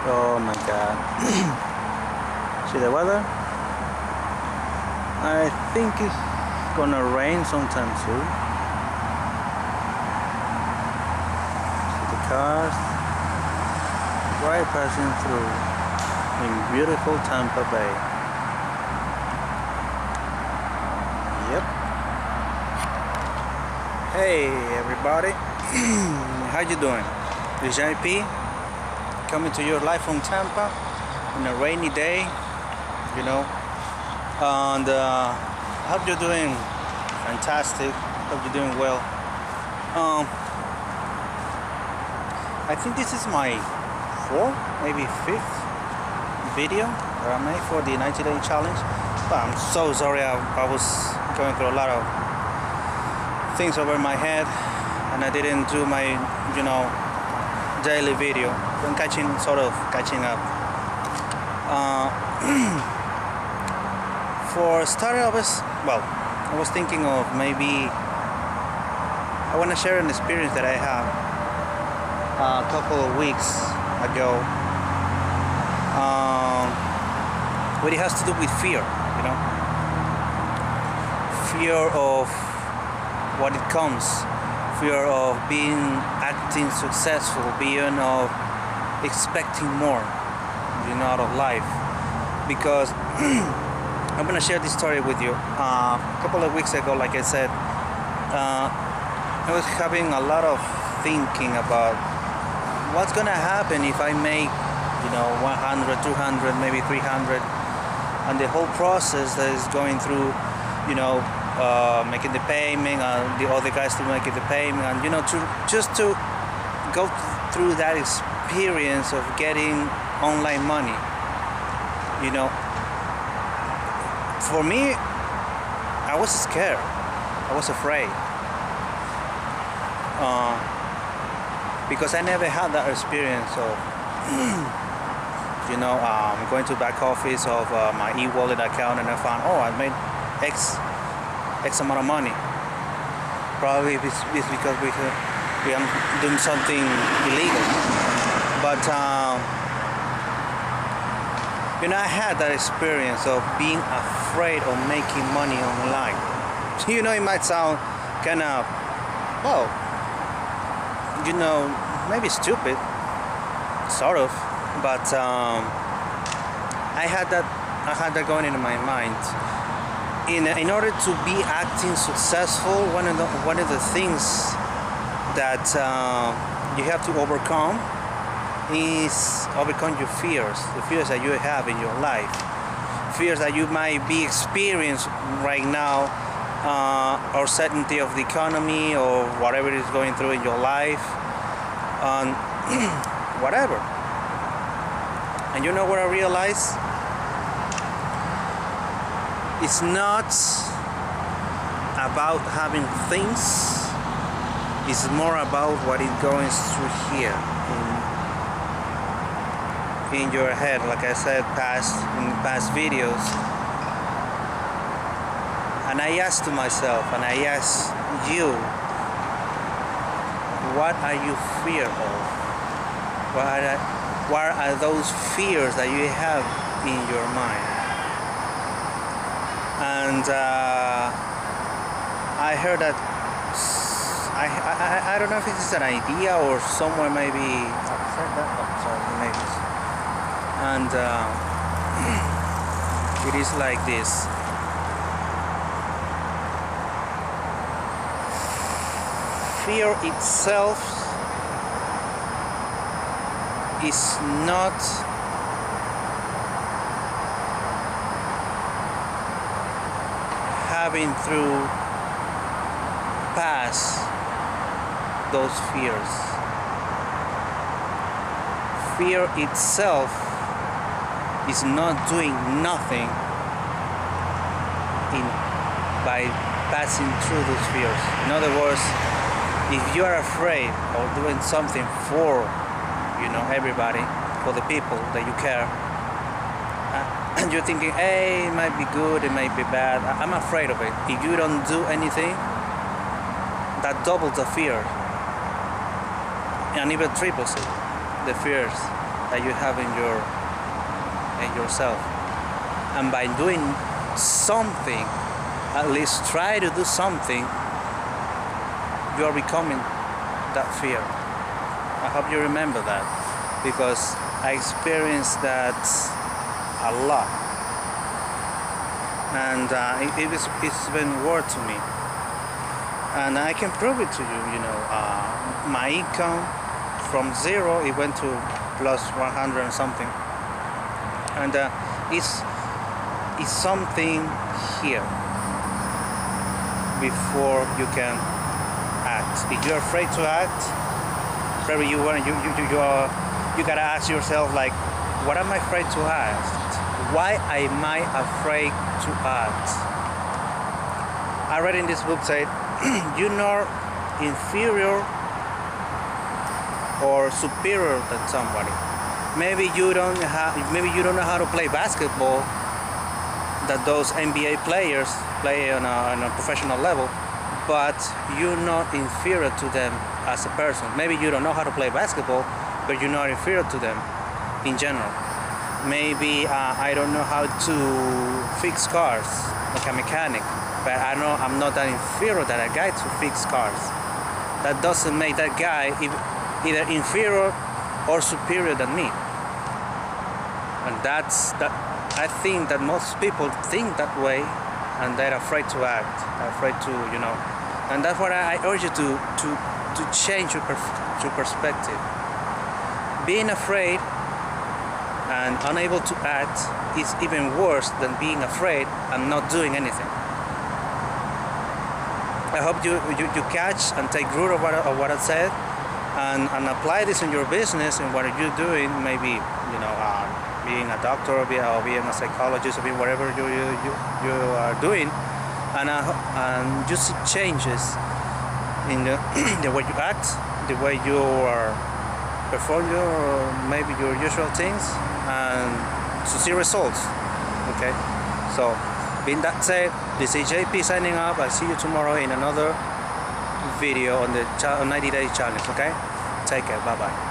Oh my god. See the weather? I think it's gonna rain sometime soon. See the cars right passing through in beautiful Tampa Bay. Yep. Hey everybody. How you doing? This is JP coming to you live from Tampa on a rainy day, you know, and hope you're doing fantastic. Hope you're doing well. I think this is my fourth, maybe fifth video that I made for the 90-day challenge. But I'm so sorry. I was going through a lot of things over my head, and I didn't do my, daily video. I'm catching up. For starter, I was thinking of maybe I want to share an experience that I had a couple of weeks ago. What it has to do with fear, fear of what it comes, fear of acting successful, fear of expecting more, out of life. Because I'm gonna share this story with you. A couple of weeks ago, like I said, I was having a lot of thinking about what's gonna happen if I make 100, 200, maybe 300, and the whole process that is going through, making the payment, and the other guys to make the payment, and to go through that experience of getting online money. For me, I was scared. I was afraid. Because I never had that experience of going to back office of my e-wallet account, and I found, I made X amount of money. Probably it's because we are doing something illegal. But I had that experience of being afraid of making money online. It might sound kind of, maybe stupid, sort of. But I had that going into my mind. In order to be acting successful, one of the things that you have to overcome is overcome your fears, the fears that you have in your life, fears that you might be experiencing right now, or certainty of the economy, or whatever is going through in your life, whatever. And you know what I realized? It's not about having things. It's more about what is going through here in your head. Like I said in past videos. And I asked to myself, and I asked you, what are you fear of? What are those fears that you have in your mind? And I heard that, I don't know if it's an idea or somewhere maybe, and it is like this. Fear itself is not having through pass those fears. Fear itself is not doing nothing by passing through those fears. In other words, if you are afraid of doing something for everybody, for the people that you care, and you're thinking, hey, it might be good, it might be bad, I'm afraid of it. If you don't do anything, that doubles the fear and even triples it, the fears. that you have in yourself, and by doing something, at least try to do something, you are becoming that fear. I hope you remember that, because I experienced that a lot, and it's been worth to me, and I can prove it to you. My income from zero, it went to plus 100 and something, and it's something here before you can act. If you're afraid to act, probably you gotta ask yourself, like, what am I afraid to act? Why am I afraid to act? I read in this book that you're not inferior or superior than somebody. Maybe you don't know how to play basketball that those NBA players play on a professional level, but you're not inferior to them as a person. Maybe you don't know how to play basketball, but you're not inferior to them in general. Maybe I don't know how to fix cars like a mechanic, but I know I'm not that inferior than a guy to fix cars. That doesn't make that guy either inferior or superior than me. And that's that. I think that most people think that way, and they're afraid to act. They're afraid to, and that's what I urge you to change your perspective. Being afraid and unable to act is even worse than being afraid and not doing anything. I hope you catch and take root of what I said, and apply this in your business and what you're doing. Maybe being a doctor, or being a psychologist, or being whatever you are doing, and you see changes in the way you act, the way you are perform maybe your usual things, and to see results. Okay, so being that said, this is JP signing up. I'll see you tomorrow in another video on the 90 Day Challenge. Okay, take care. Bye bye.